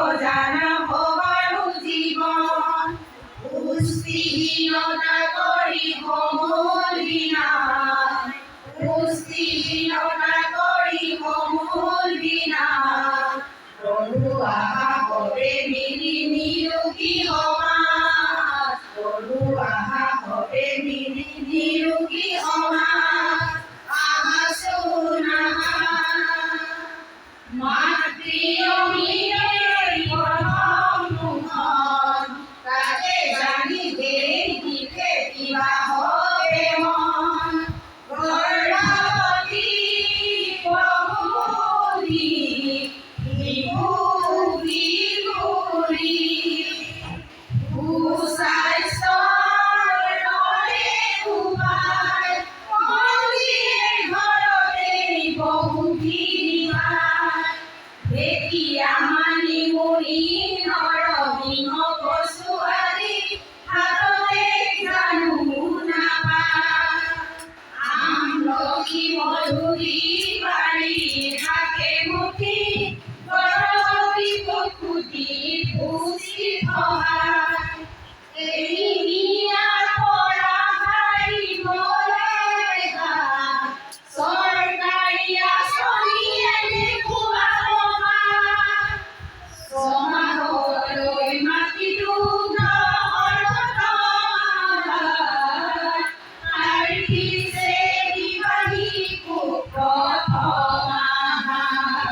অজানা ভবাৰো জীৱন পুষ্টিহীনতা কৰিব মূল বিনাশ পুষ্টিহীনতা কৰিব মূল বিনাশ প্ৰভু আহা হবে মিলি নিৰোগী সমাজ প্ৰভু আহা হবে মিলি নিৰোগী সমাজ আহাচোন আহা মাতৃ অমিতাৰ প্ৰথম মুখন তাকে জানি দেই দিলে কিবা হবে মন গৰ্ভৱতী প্ৰভুৰী সুস্বাস্থ্যৰ দৰে উপায় মন্দিৰ ঘৰতেই বহুখিনি পায় ঢেকীয়া মানিমুনি নৰসিংহ কচু আদি হাততে জানো নাপায় আমলখি মধুৰি বাৰীৰ শাকে মুঠি গৰ্ভৱতী প্ৰসূতিৰ পুষ্টিৰ সহায় এৰি নিয়াৰ পৰা সাৰিবলৈ গাত চৰকাৰী আঁচনিয়ে দেখুৱাব বাট ছমাহলৈ মাতৃ দুগ্ধৰ আৰ্হিছে দিবাহি প্ৰথম আহাৰ